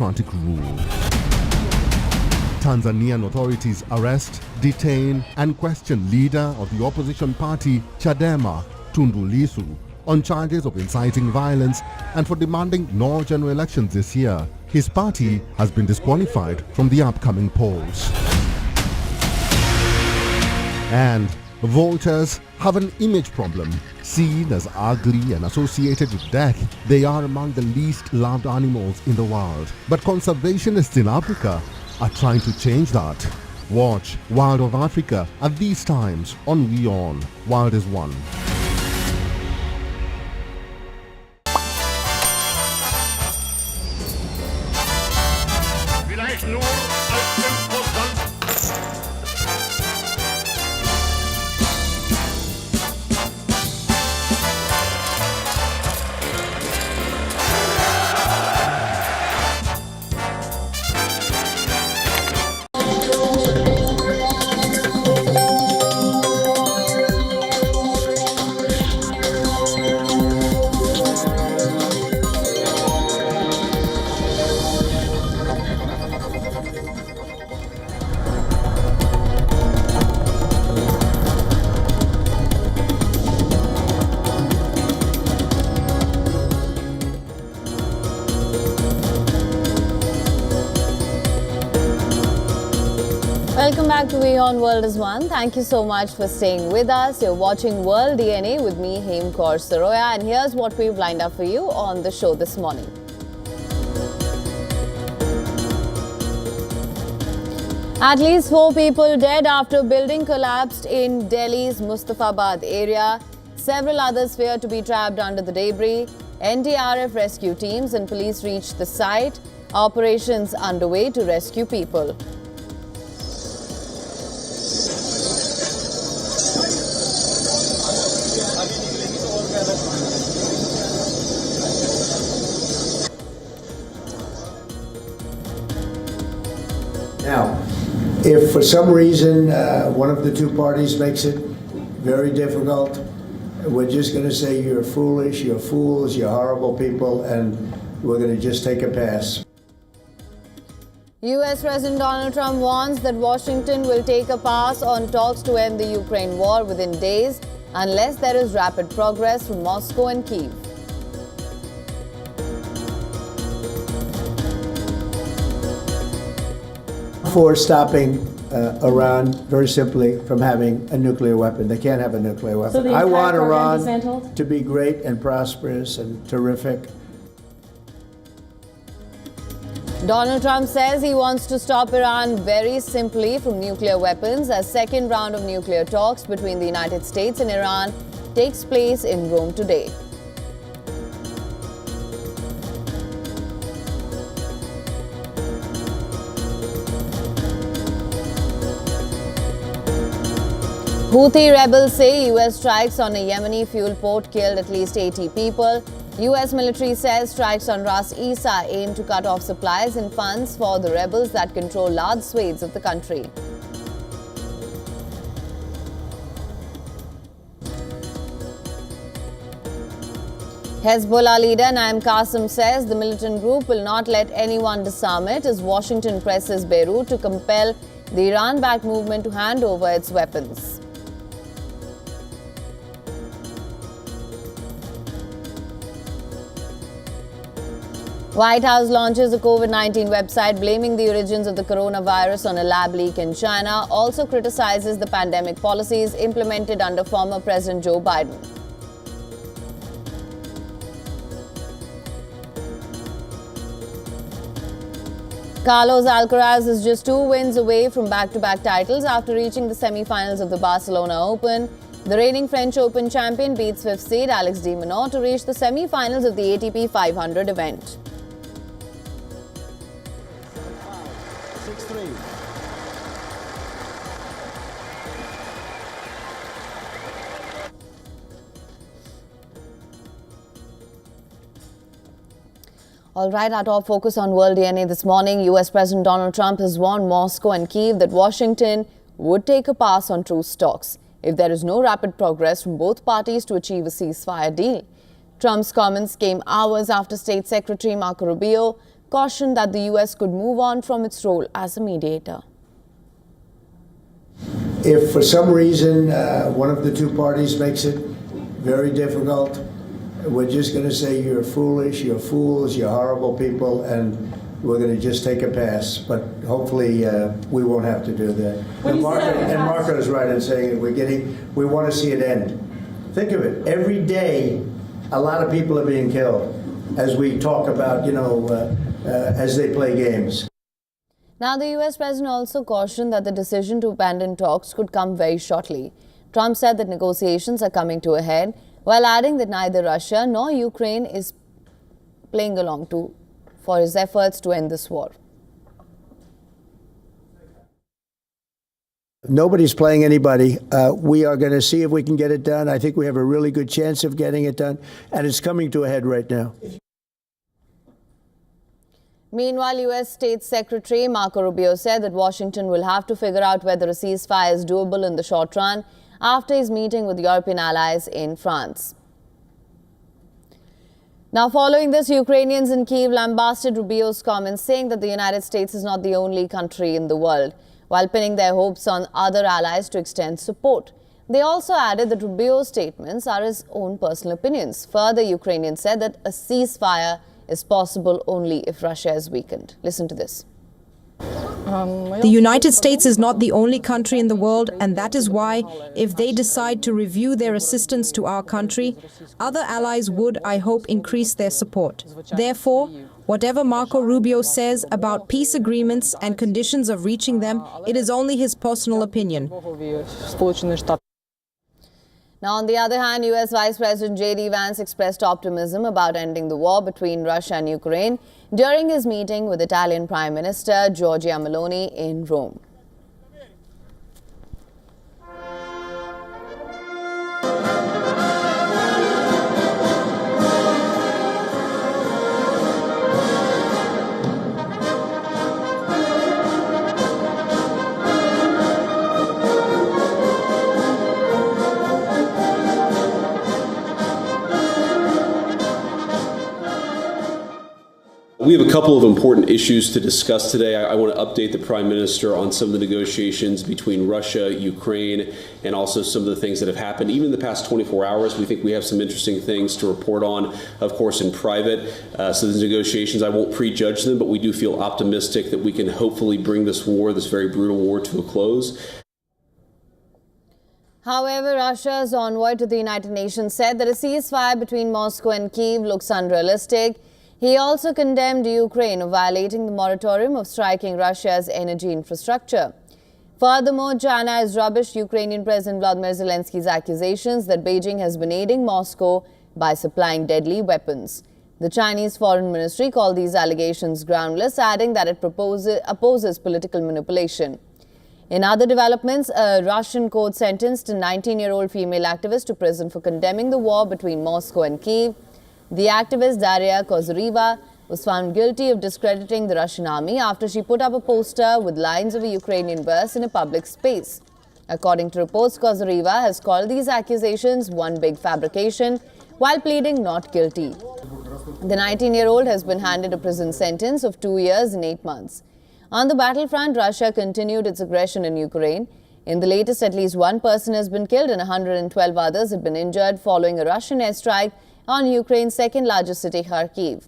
democratic rule. Tanzanian authorities arrest, detain and question leader of the opposition party Chadema, Tundu Lissu, on charges of inciting violence and for demanding no general elections this year. His party has been disqualified from the upcoming polls. And vultures have an image problem. Seen as ugly and associated with death, they are among the least loved animals in the world. But conservationists in Africa are trying to change that. Watch Wild of Africa at these times on WION. Wild is One. Welcome back to WION World is One. Thank you so much for staying with us. You're watching World DNA with me, Hem Kaur Saroya, and here's what we've lined up for you on the show this morning. At least 4 people dead after building collapsed in Delhi's Mustafabad area. Several others fear to be trapped under the debris. NDRF rescue teams and police reached the site. Operations underway to rescue people. Now, if for some reason one of the two parties makes it very difficult, we're just going to say you're foolish, you're fools, you're horrible people, and we're going to just take a pass. US President Donald Trump warns that Washington will take a pass on talks to end the Ukraine war within days unless there is rapid progress from Moscow and Kyiv. For stopping Iran, very simply, from having a nuclear weapon. They can't have a nuclear weapon. So I want Iran dismantled? to be great and prosperous and terrific. Donald Trump says he wants to stop Iran very simply from nuclear weapons as second round of nuclear talks between the United States and Iran takes place in Rome today. Houthi rebels say US strikes on a Yemeni fuel port killed at least 80 people. US military says strikes on Ras Isa aim to cut off supplies and funds for the rebels that control large swathes of the country. Hezbollah leader Naim Qassem says the militant group will not let anyone disarm it as Washington presses Beirut to compel the Iran-backed movement to hand over its weapons. White House launches a COVID-19 website blaming the origins of the coronavirus on a lab leak in China, also criticizes the pandemic policies implemented under former President Joe Biden. Carlos Alcaraz is just 2 wins away from back-to-back titles after reaching the semi-finals of the Barcelona Open. The reigning French Open champion beats 5th seed Alex de Minaur to reach the semi-finals of the ATP 500 event. 6-3. All right, our top focus on World DNA this morning. US President Donald Trump has warned Moscow and Kyiv that Washington would take a pass on truce talks if there is no rapid progress from both parties to achieve a ceasefire deal. Trump's comments came hours after State Secretary Marco Rubio cautioned that the US could move on from its role as a mediator. If for some reason one of the two parties makes it very difficult, we're just going to say you're foolish, you're fools, you're horrible people, and we're going to just take a pass. But hopefully we won't have to do that. And Marco is right in saying we want to see it end. Think of it. Every day, a lot of people are being killed as we talk about, as they play games. Now, the US president also cautioned that the decision to abandon talks could come very shortly. Trump said that negotiations are coming to a head, while adding that neither Russia nor Ukraine is playing along for his efforts to end this war. Nobody's playing anybody. We are going to see if we can get it done. I think we have a really good chance of getting it done, and it's coming to a head right now. Meanwhile, US State Secretary Marco Rubio said that Washington will have to figure out whether a ceasefire is doable in the short run after his meeting with European allies in France. Now, following this, Ukrainians in Kyiv lambasted Rubio's comments, saying that the United States is not the only country in the world, while pinning their hopes on other allies to extend support. They also added that Rubio's statements are his own personal opinions. Further, Ukrainians said that a ceasefire is possible only if Russia is weakened. Listen to this. The United States is not the only country in the world, and that is why, if they decide to review their assistance to our country, other allies would, I hope, increase their support. Therefore, whatever Marco Rubio says about peace agreements and conditions of reaching them, it is only his personal opinion. Now, on the other hand, US Vice President J.D. Vance expressed optimism about ending the war between Russia and Ukraine during his meeting with Italian Prime Minister Giorgia Meloni in Rome. We have a couple of important issues to discuss today. I want to update the Prime Minister on some of the negotiations between Russia, Ukraine, and also some of the things that have happened. Even in the past 24 hours, we think we have some interesting things to report on, of course, in private. So these negotiations, I won't prejudge them, but we do feel optimistic that we can hopefully bring this war, this very brutal war, to a close. However, Russia's envoy to the United Nations said that a ceasefire between Moscow and Kyiv looks unrealistic. He also condemned Ukraine of violating the moratorium of striking Russia's energy infrastructure. Furthermore, China has rubbished Ukrainian President Volodymyr Zelensky's accusations that Beijing has been aiding Moscow by supplying deadly weapons. The Chinese Foreign Ministry called these allegations groundless, adding that it opposes political manipulation. In other developments, a Russian court sentenced a 19-year-old female activist to prison for condemning the war between Moscow and Kyiv. The activist Daria Kozyreva was found guilty of discrediting the Russian army after she put up a poster with lines of a Ukrainian verse in a public space. According to reports, Kozyreva has called these accusations one big fabrication while pleading not guilty. The 19-year-old has been handed a prison sentence of 2 years and 8 months. On the battlefront, Russia continued its aggression in Ukraine. In the latest, at least one person has been killed and 112 others have been injured following a Russian airstrike on Ukraine's second-largest city, Kharkiv.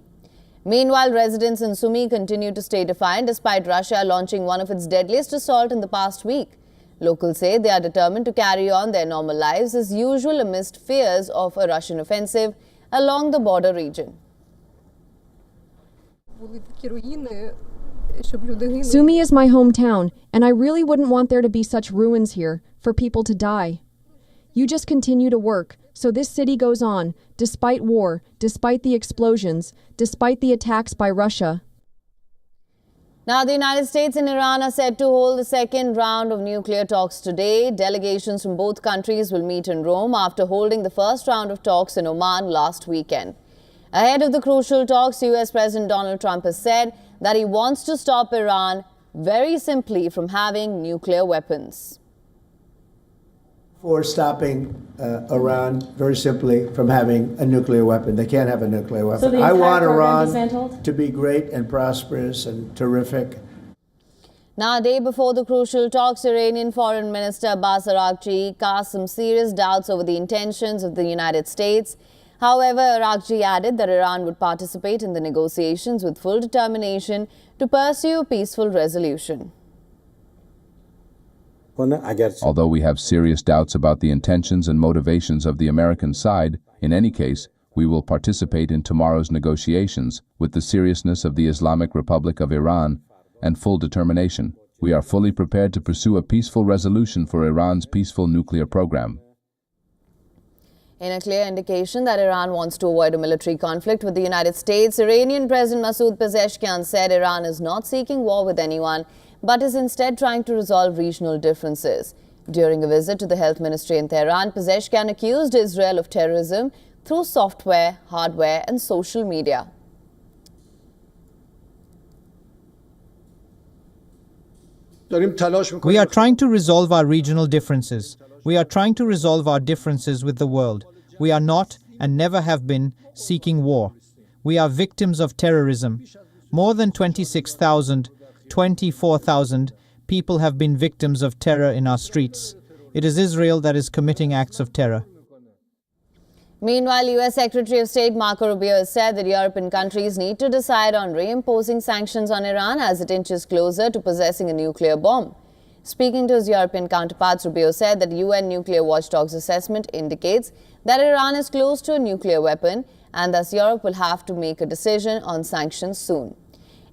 Meanwhile, residents in Sumy continue to stay defiant despite Russia launching one of its deadliest assaults in the past week. Locals say they are determined to carry on their normal lives as usual amidst fears of a Russian offensive along the border region. Sumy is my hometown, and I really wouldn't want there to be such ruins here, for people to die. You just continue to work, so this city goes on, despite war, despite the explosions, despite the attacks by Russia. Now, the United States and Iran are set to hold the second round of nuclear talks today. Delegations from both countries will meet in Rome after holding the first round of talks in Oman last weekend. Ahead of the crucial talks, US President Donald Trump has said that he wants to stop Iran very simply from having nuclear weapons. For stopping Iran, very simply, from having a nuclear weapon. They can't have a nuclear weapon. So the I entire want program Iran dismantled? to be great and prosperous and terrific. Now, a day before the crucial talks, Iranian Foreign Minister Abbas Araghchi cast some serious doubts over the intentions of the United States. However, Araghchi added that Iran would participate in the negotiations with full determination to pursue a peaceful resolution. Although we have serious doubts about the intentions and motivations of the American side, in any case, we will participate in tomorrow's negotiations with the seriousness of the Islamic Republic of Iran and full determination. We are fully prepared to pursue a peaceful resolution for Iran's peaceful nuclear program. In a clear indication that Iran wants to avoid a military conflict with the United States, Iranian President Masoud Pezeshkian said Iran is not seeking war with anyone, but is instead trying to resolve regional differences. During a visit to the Health Ministry in Tehran, Pezeshkian accused Israel of terrorism through software, hardware, and social media. We are trying to resolve our regional differences. We are trying to resolve our differences with the world. We are not, and never have been, seeking war. We are victims of terrorism. More than 26,000, 24,000 people have been victims of terror in our streets. It is Israel that is committing acts of terror. Meanwhile, U.S. Secretary of State Marco Rubio has said that European countries need to decide on reimposing sanctions on Iran as it inches closer to possessing a nuclear bomb. Speaking to his European counterparts, Rubio said that UN nuclear watchdog's assessment indicates that Iran is close to a nuclear weapon and thus Europe will have to make a decision on sanctions soon.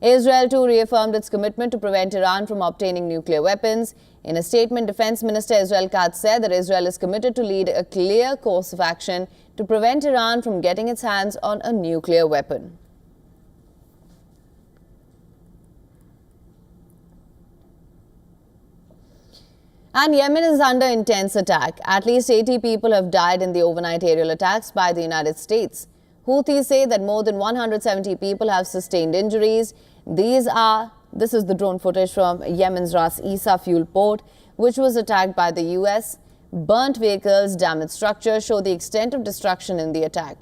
Israel too reaffirmed its commitment to prevent Iran from obtaining nuclear weapons. In a statement, Defense Minister Israel Katz said that Israel is committed to lead a clear course of action to prevent Iran from getting its hands on a nuclear weapon. And Yemen is under intense attack. At least 80 people have died in the overnight aerial attacks by the United States. Houthis say that more than 170 people have sustained injuries. This is the drone footage from Yemen's Ras Isa fuel port, which was attacked by the US. Burnt vehicles, damaged structures show the extent of destruction in the attack.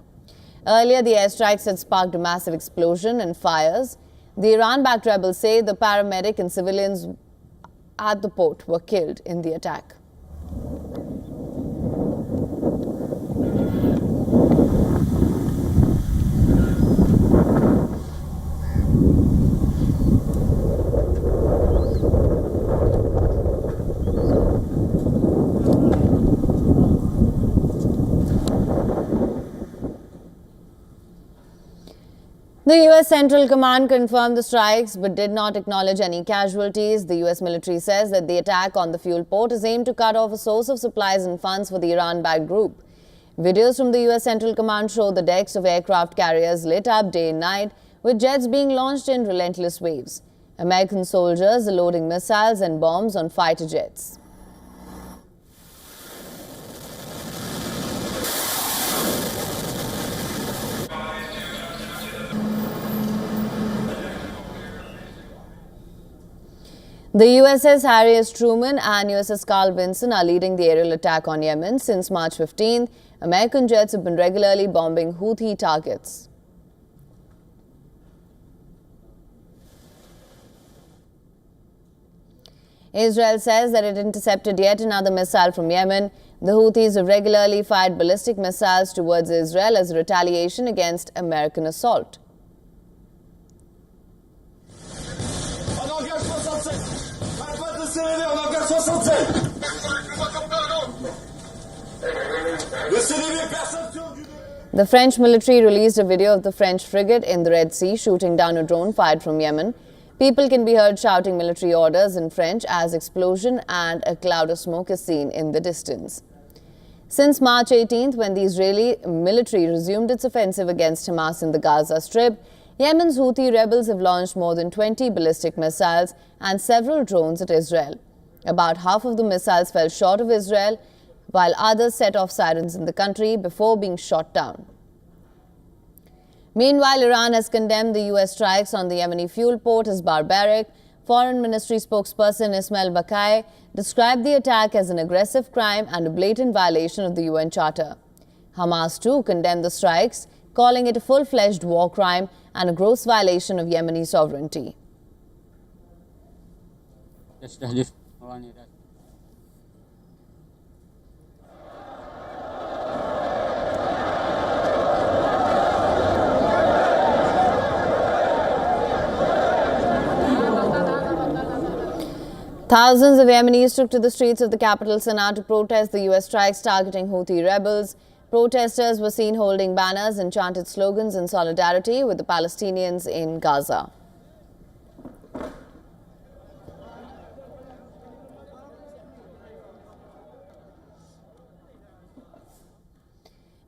Earlier, the airstrikes had sparked a massive explosion and fires. The Iran-backed rebels say the paramedic and civilians at the port were killed in the attack. The U.S. Central Command confirmed the strikes but did not acknowledge any casualties. The U.S. military says that the attack on the fuel port is aimed to cut off a source of supplies and funds for the Iran-backed group. Videos from the U.S. Central Command show the decks of aircraft carriers lit up day and night, with jets being launched in relentless waves. American soldiers are loading missiles and bombs on fighter jets. The USS Harry S. Truman and USS Carl Vinson are leading the aerial attack on Yemen. Since March 15th, American jets have been regularly bombing Houthi targets. Israel says that it intercepted yet another missile from Yemen. The Houthis have regularly fired ballistic missiles towards Israel as a retaliation against American assault. The French military released a video of the French frigate in the Red Sea shooting down a drone fired from Yemen. People can be heard shouting military orders in French as explosion and a cloud of smoke is seen in the distance. Since March 18th, when the Israeli military resumed its offensive against Hamas in the Gaza Strip, Yemen's Houthi rebels have launched more than 20 ballistic missiles and several drones at Israel. About half of the missiles fell short of Israel, while others set off sirens in the country before being shot down. Meanwhile, Iran has condemned the U.S. strikes on the Yemeni fuel port as barbaric. Foreign Ministry spokesperson Ismail Bakai described the attack as an aggressive crime and a blatant violation of the UN Charter. Hamas too condemned the strikes, calling it a full-fledged war crime and a gross violation of Yemeni sovereignty. Thousands of Yemenis took to the streets of the capital Sana'a to protest the US strikes targeting Houthi rebels. Protesters were seen holding banners and chanted slogans in solidarity with the Palestinians in Gaza.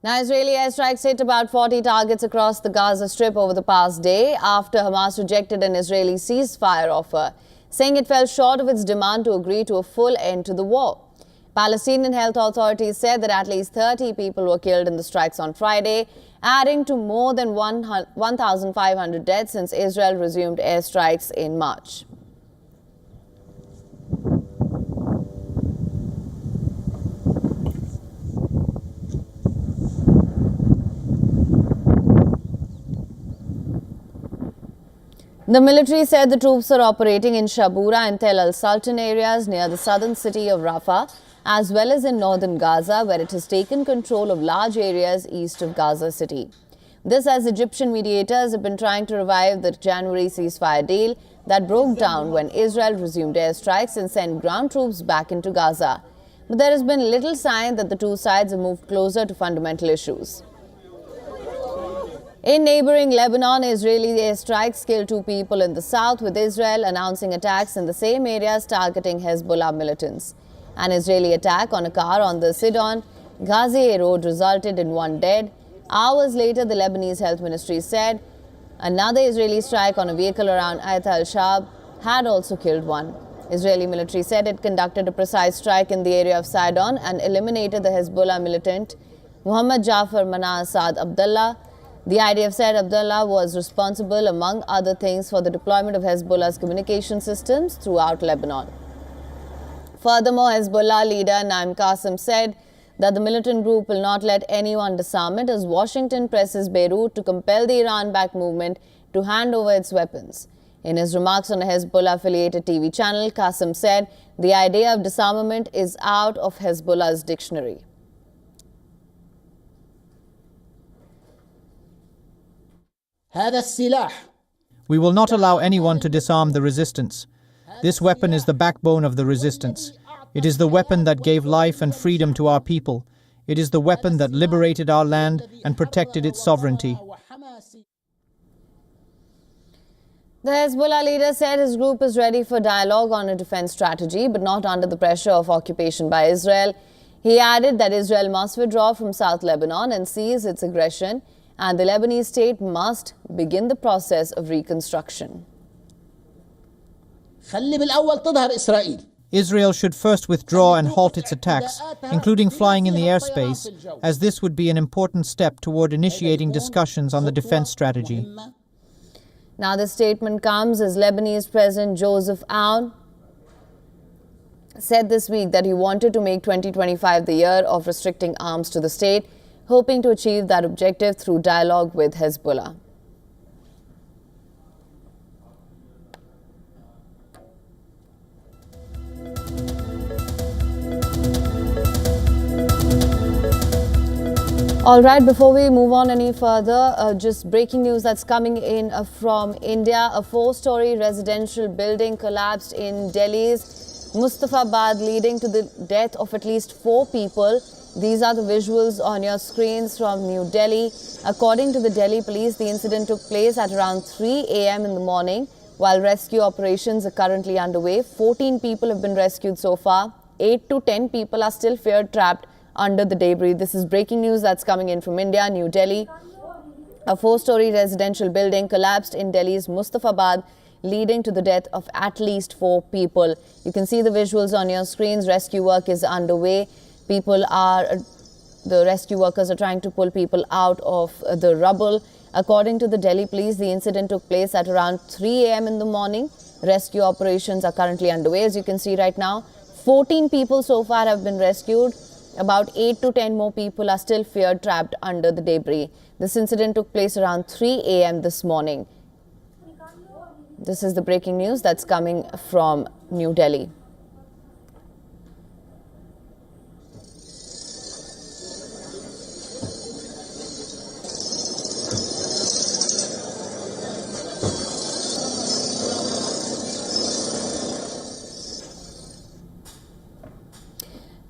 Now, Israeli airstrikes hit about 40 targets across the Gaza Strip over the past day after Hamas rejected an Israeli ceasefire offer, saying it fell short of its demand to agree to a full end to the war. Palestinian health authorities said that at least 30 people were killed in the strikes on Friday, adding to more than 1,500 deaths since Israel resumed airstrikes in March. The military said the troops are operating in Shabura and Tel al-Sultan areas near the southern city of Rafah, as well as in northern Gaza, where it has taken control of large areas east of Gaza City. This as Egyptian mediators have been trying to revive the January ceasefire deal that broke down when Israel resumed airstrikes and sent ground troops back into Gaza. But there has been little sign that the two sides have moved closer to fundamental issues. In neighboring Lebanon, Israeli airstrikes killed 2 people in the south, with Israel announcing attacks in the same areas targeting Hezbollah militants. An Israeli attack on a car on the Sidon Ghazi road resulted in 1 dead. Hours later, the Lebanese health ministry said another Israeli strike on a vehicle around Ayat al-Shab had also killed 1. Israeli military said it conducted a precise strike in the area of Sidon and eliminated the Hezbollah militant Muhammad Jafar Mana Assad Abdullah. The IDF said Abdullah was responsible, among other things, for the deployment of Hezbollah's communication systems throughout Lebanon. Furthermore, Hezbollah leader Naim Qassem said that the militant group will not let anyone disarm it as Washington presses Beirut to compel the Iran-backed movement to hand over its weapons. In his remarks on a Hezbollah-affiliated TV channel, Qassem said the idea of disarmament is out of Hezbollah's dictionary. We will not allow anyone to disarm the resistance. This weapon is the backbone of the resistance. It is the weapon that gave life and freedom to our people. It is the weapon that liberated our land and protected its sovereignty. The Hezbollah leader said his group is ready for dialogue on a defense strategy, but not under the pressure of occupation by Israel. He added that Israel must withdraw from South Lebanon and cease its aggression, and the Lebanese state must begin the process of reconstruction. Israel should first withdraw and halt its attacks, including flying in the airspace, as this would be an important step toward initiating discussions on the defense strategy. Now, this statement comes as Lebanese President Joseph Aoun said this week that he wanted to make 2025 the year of restricting arms to the state, hoping to achieve that objective through dialogue with Hezbollah. All right, before we move on any further, just breaking news that's coming in from India. A 4-story residential building collapsed in Delhi's Mustafabad, leading to the death of at least 4 people. These are the visuals on your screens from New Delhi. According to the Delhi police, the incident took place at around 3 a.m. in the morning. While rescue operations are currently underway, 14 people have been rescued so far. 8 to 10 people are still feared trapped under the debris. This is breaking news that's coming in from India, New Delhi. A 4-story residential building collapsed in Delhi's Mustafabad, leading to the death of at least 4 people. You can see the visuals on your screens. Rescue work is underway. The rescue workers are trying to pull people out of the rubble. According to the Delhi police, the incident took place at around 3 a.m. in the morning. Rescue operations are currently underway, as you can see right now. 14 people so far have been rescued. About 8 to 10 more people are still feared trapped under the debris. This incident took place around 3 a.m. this morning. This is the breaking news that's coming from New Delhi.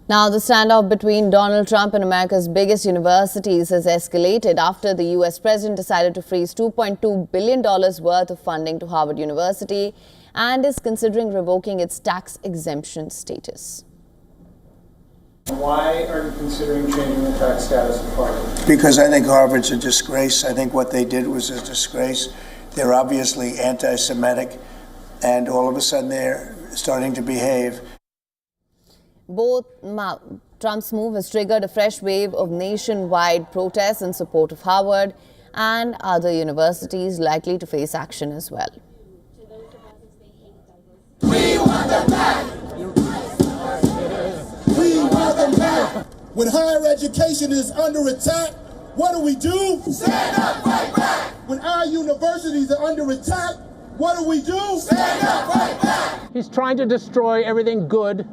Now, the standoff between Donald Trump and America's biggest universities has escalated after the U.S. president decided to freeze $2.2 billion worth of funding to Harvard University and is considering revoking its tax exemption status. Why are you considering changing the tax status of Harvard? Because I think Harvard's a disgrace. I think what they did was a disgrace. They're obviously anti-Semitic, and all of a sudden they're starting to behave. Trump's move has triggered a fresh wave of nationwide protests in support of Harvard and other universities likely to face action as well. We want them back! We want them back! When higher education is under attack, what do? Stand up, fight back! When our universities are under attack, what do? Stand up, fight back! He's trying to destroy everything good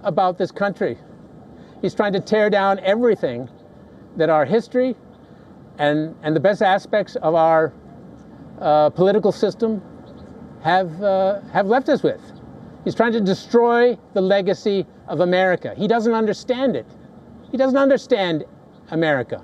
about this country. He's trying to tear down everything that our history and the best aspects of our political system have left us with. He's trying to destroy the legacy of America. He doesn't understand it. He doesn't understand America.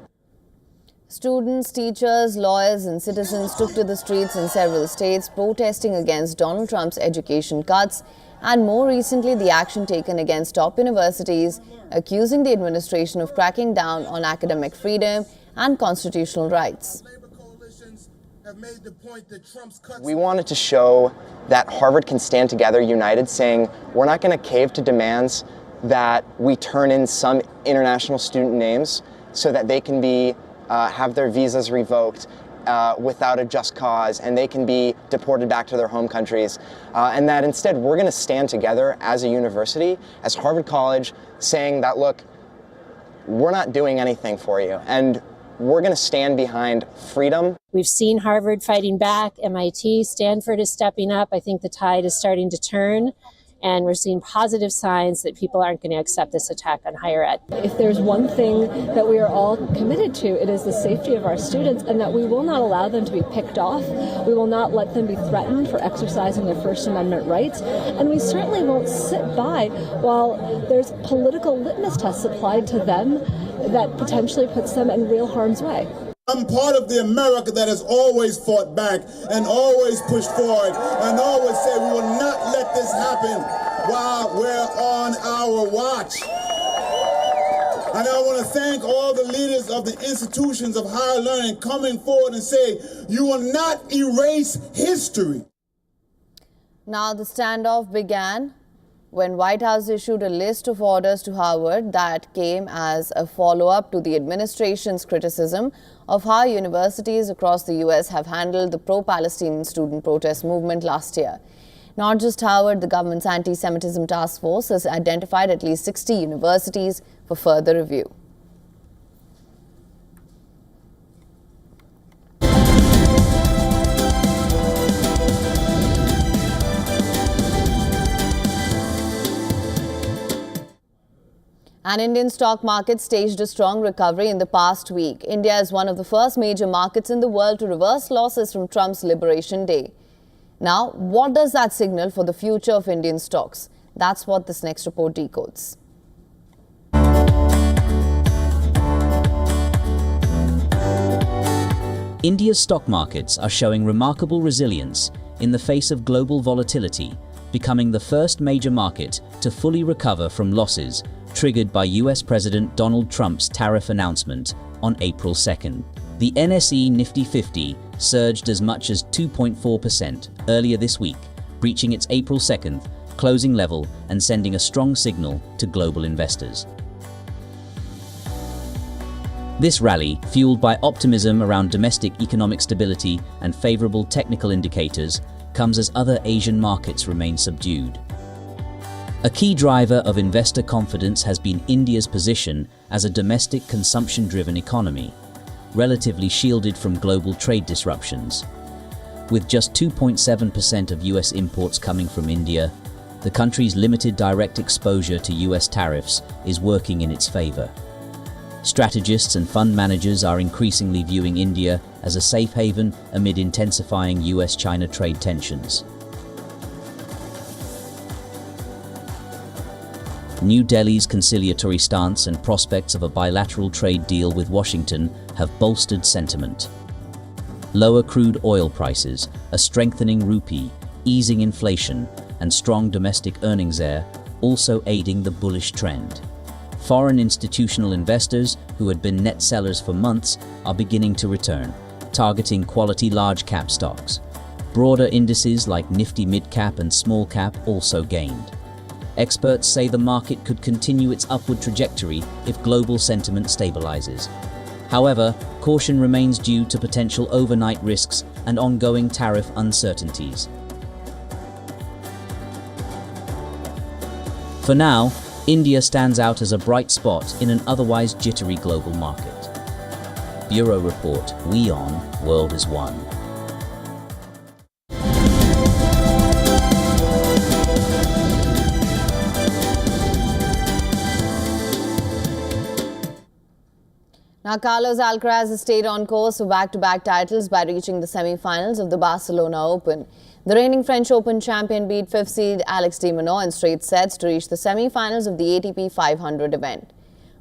Students, teachers, lawyers and citizens took to the streets in several states protesting against Donald Trump's education cuts and more recently the action taken against top universities, accusing the administration of cracking down on academic freedom and constitutional rights. We wanted to show that Harvard can stand together, united, saying we're not going to cave to demands that we turn in some international student names so that they can be have their visas revoked without a just cause, and they can be deported back to their home countries, and that instead we're going to stand together as a university, as Harvard College, saying that, look, we're not doing anything for you, and we're going to stand behind freedom. We've seen Harvard fighting back, MIT, Stanford is stepping up. I think the tide is starting to turn, and we're seeing positive signs that people aren't going to accept this attack on higher ed. If there's one thing that we are all committed to, it is the safety of our students, and that we will not allow them to be picked off. We will not let them be threatened for exercising their First Amendment rights, and we certainly won't sit by while there's political litmus tests applied to them that potentially puts them in real harm's way. I'm part of the America that has always fought back and always pushed forward and always said we will not let this happen while we're on our watch. And I want to thank all the leaders of the institutions of higher learning coming forward and say, you will not erase history. Now the standoff began when White House issued a list of orders to Harvard that came as a follow-up to the administration's criticism of how universities across the U.S. have handled the pro-Palestinian student protest movement last year. Not just Harvard, the government's anti-Semitism task force has identified at least 60 universities for further review. And Indian stock market staged a strong recovery in the past week. India is one of the first major markets in the world to reverse losses from Trump's Liberation Day. Now, what does that signal for the future of Indian stocks? That's what this next report decodes. India's stock markets are showing remarkable resilience in the face of global volatility, becoming the first major market to fully recover from losses triggered by US President Donald Trump's tariff announcement on April 2nd. The NSE Nifty 50 surged as much as 2.4% earlier this week, breaching its April 2nd closing level and sending a strong signal to global investors. This rally, fueled by optimism around domestic economic stability and favorable technical indicators, comes as other Asian markets remain subdued. A key driver of investor confidence has been India's position as a domestic consumption-driven economy, relatively shielded from global trade disruptions. With just 2.7% of US imports coming from India, the country's limited direct exposure to US tariffs is working in its favor. Strategists and fund managers are increasingly viewing India as a safe haven amid intensifying US-China trade tensions. New Delhi's conciliatory stance and prospects of a bilateral trade deal with Washington have bolstered sentiment. Lower crude oil prices, a strengthening rupee, easing inflation, and strong domestic earnings there also aiding the bullish trend. Foreign institutional investors, who had been net sellers for months, are beginning to return, targeting quality large-cap stocks. Broader indices like Nifty Mid-Cap and Small Cap also gained. Experts say the market could continue its upward trajectory if global sentiment stabilizes. However, caution remains due to potential overnight risks and ongoing tariff uncertainties. For now, India stands out as a bright spot in an otherwise jittery global market. Bureau Report, WION, World is One. Now, Carlos Alcaraz has stayed on course for back-to-back titles by reaching the semi-finals of the Barcelona Open. The reigning French Open champion beat fifth seed Alex de Minaur in straight sets to reach the semi-finals of the ATP 500 event.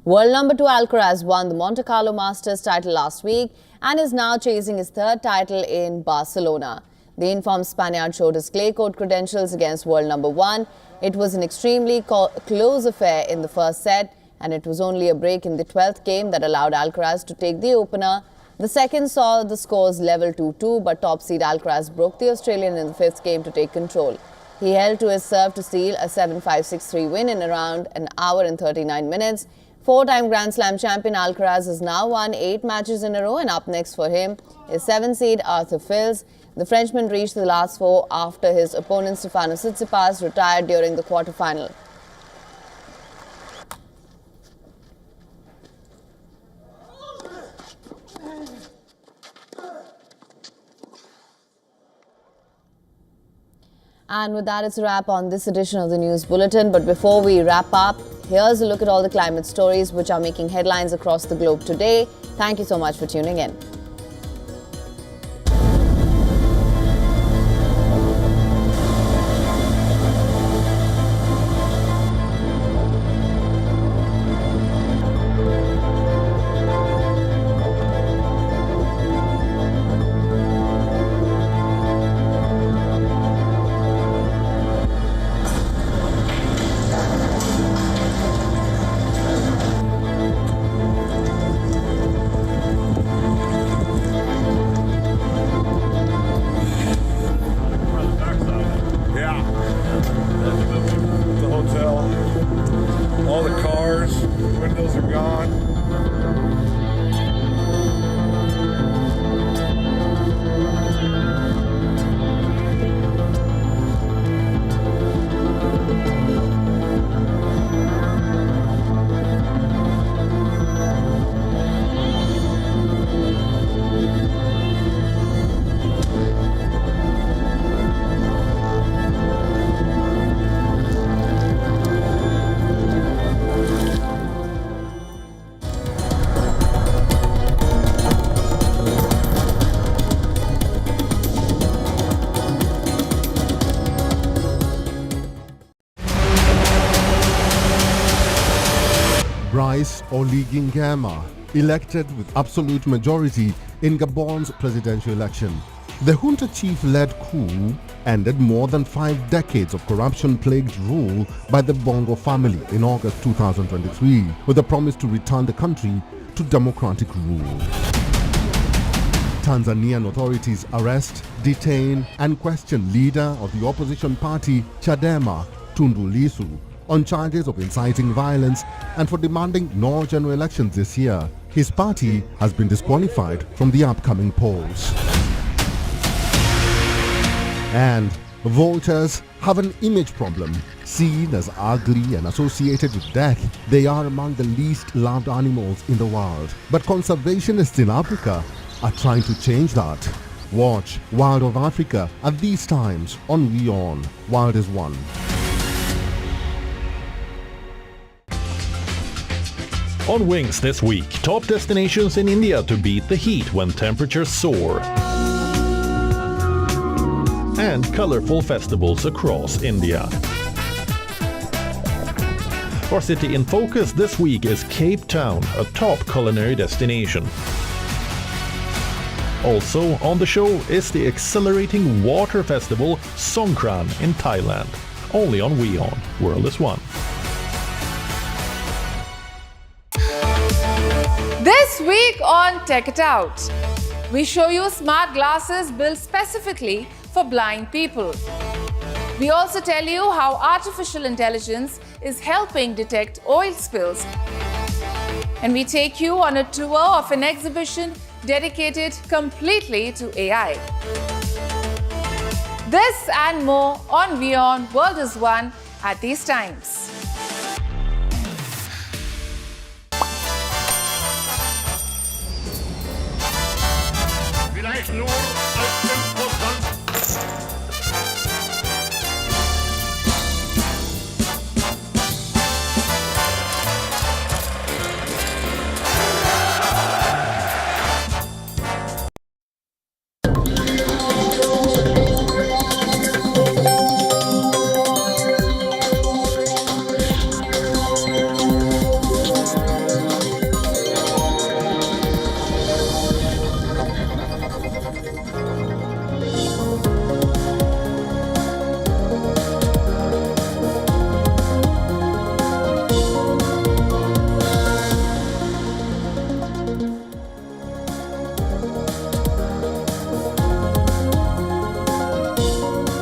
World number 2 Alcaraz won the Monte Carlo Masters title last week and is now chasing his third title in Barcelona. The informed Spaniard showed his clay court credentials against world number 1. It was an extremely close affair in the first set, and it was only a break in the 12th game that allowed Alcaraz to take the opener. The second saw the scores level 2-2, but top seed Alcaraz broke the Australian in the 5th game to take control. He held to his serve to seal a 7-5, 6-3 win in around an hour and 39 minutes. Four-time Grand Slam champion Alcaraz has now won 8 matches in a row, and up next for him is 7th seed Arthur Fils. The Frenchman reached the last 4 after his opponent Stefanos Tsitsipas retired during the quarterfinal. And with that, it's a wrap on this edition of the News Bulletin. But before we wrap up, here's a look at all the climate stories which are making headlines across the globe today. Thank you so much for tuning in. Oligui Nguema, elected with absolute majority in Gabon's presidential election. The junta chief-led coup ended more than 5 decades of corruption-plagued rule by the Bongo family in August 2023, with a promise to return the country to democratic rule. Tanzanian authorities arrest, detain, and question leader of the opposition party Chadema, Tundu Lissu, on charges of inciting violence and for demanding no general elections this year. His party has been disqualified from the upcoming polls. And vultures have an image problem. Seen as ugly and associated with death, they are among the least loved animals in the world. But conservationists in Africa are trying to change that. Watch Wild of Africa at these times on WION. Wild is One. On Wings this week, top destinations in India to beat the heat when temperatures soar. And colorful festivals across India. Our city in focus this week is Cape Town, a top culinary destination. Also on the show is the exhilarating water festival Songkran in Thailand. Only on WION. World is One. This week on Tech It Out, we show you smart glasses built specifically for blind people. We also tell you how artificial intelligence is helping detect oil spills. And we take you on a tour of an exhibition dedicated completely to AI. This and more on WION World is One at these times.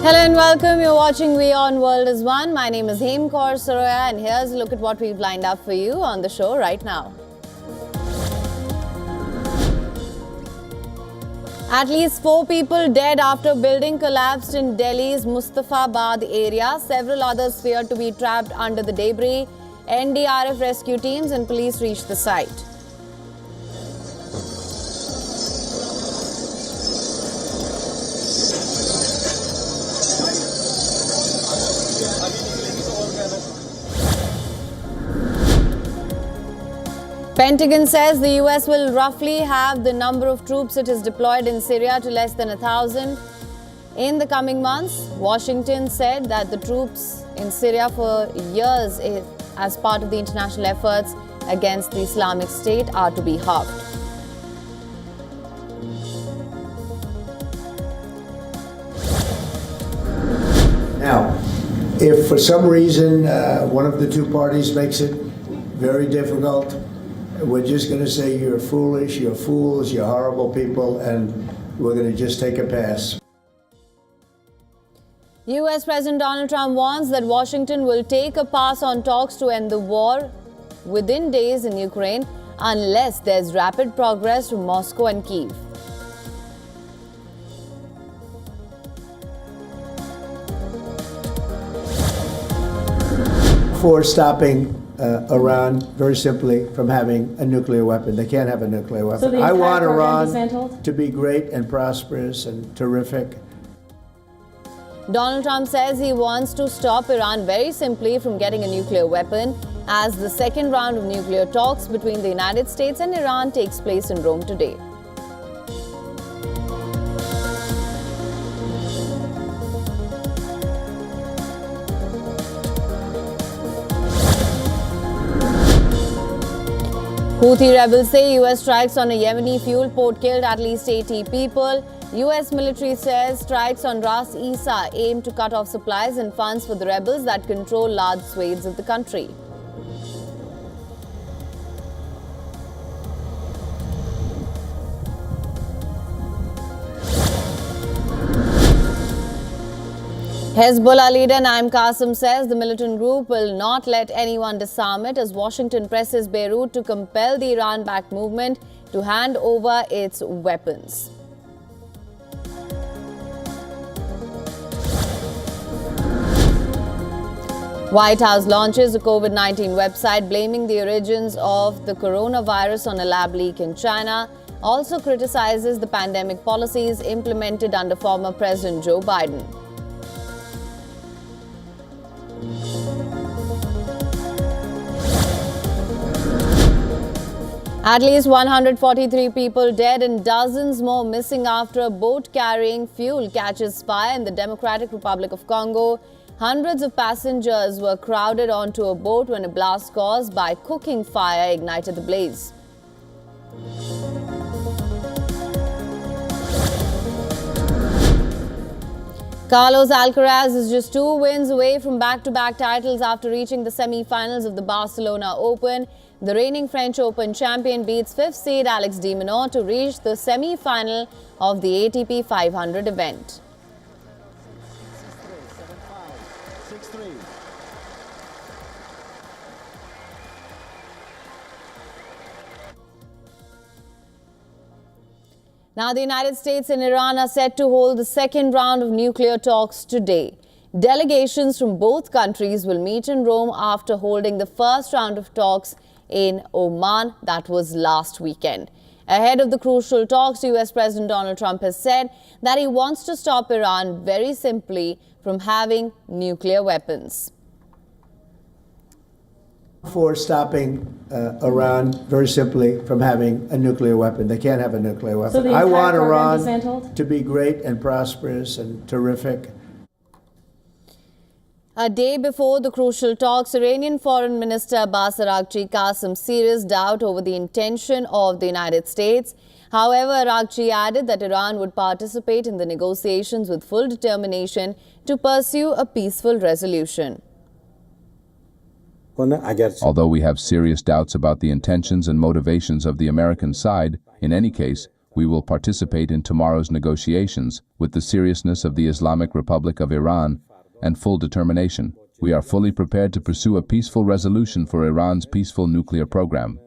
Hello and welcome. You're watching WION World is One. My name is Hem Kaur Saroya and here's a look at what we've lined up for you on the show right now. At least 4 people dead after building collapsed in Delhi's Mustafabad area. Several others feared to be trapped under the debris. NDRF rescue teams and police reached the site. Pentagon says the US will roughly have the number of troops it has deployed in Syria to less than 1,000 in the coming months. Washington said that the troops in Syria for years as part of the international efforts against the Islamic State are to be halved. Now, if for some reason one of the two parties makes it very difficult, we're just going to say you're foolish, you're fools, you're horrible people, and we're going to just take a pass. US President Donald Trump warns that Washington will take a pass on talks to end the war within days in Ukraine unless there's rapid progress from Moscow and Kyiv. For stopping Iran, very simply, from having a nuclear weapon. They can't have a nuclear weapon. So the I want program Iran dismantled? to be great and prosperous and terrific. Donald Trump says he wants to stop Iran very simply from getting a nuclear weapon as the second round of nuclear talks between the United States and Iran takes place in Rome today. Houthi rebels say US strikes on a Yemeni fuel port killed at least 80 people. US military says strikes on Ras Isa aim to cut off supplies and funds for the rebels that control large swathes of the country. Hezbollah leader Naim Qassem says the militant group will not let anyone disarm it as Washington presses Beirut to compel the Iran-backed movement to hand over its weapons. White House launches a COVID-19 website blaming the origins of the coronavirus on a lab leak in China. Also criticizes the pandemic policies implemented under former President Joe Biden. At least 143 people dead and dozens more missing after a boat carrying fuel catches fire in the Democratic Republic of Congo. Hundreds of passengers were crowded onto a boat when a blast caused by cooking fire ignited the blaze. Carlos Alcaraz is just 2 wins away from back-to-back titles after reaching the semi-finals of the Barcelona Open. The reigning French Open champion beats 5th seed Alex de Minaur to reach the semi-final of the ATP 500 event. Now, the United States and Iran are set to hold the second round of nuclear talks today. Delegations from both countries will meet in Rome after holding the first round of talks in Oman, that was last weekend. Ahead of the crucial talks, US President Donald Trump has said that he wants to stop Iran very simply from having nuclear weapons. For stopping Iran, very simply, from having a nuclear weapon. They can't have a nuclear weapon. So the I entire want program Iran dismantled? to be great and prosperous and terrific. A day before the crucial talks, Iranian Foreign Minister Abbas Araghchi cast some serious doubt over the intention of the United States. However, Araghchi added that Iran would participate in the negotiations with full determination to pursue a peaceful resolution. Although we have serious doubts about the intentions and motivations of the American side, in any case, we will participate in tomorrow's negotiations with the seriousness of the Islamic Republic of Iran and full determination. We are fully prepared to pursue a peaceful resolution for Iran's peaceful nuclear program.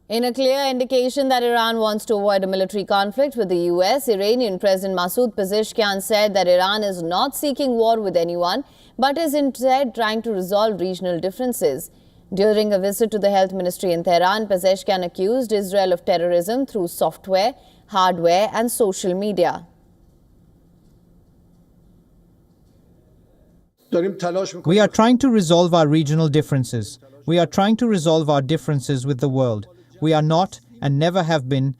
In a clear indication that Iran wants to avoid a military conflict with the US, Iranian President Masoud Pezeshkian said that Iran is not seeking war with anyone, but is instead trying to resolve regional differences. During a visit to the Health Ministry in Tehran, Pezeshkian accused Israel of terrorism through software, hardware and social media. We are trying to resolve our regional differences. We are trying to resolve our differences with the world. We are not and never have been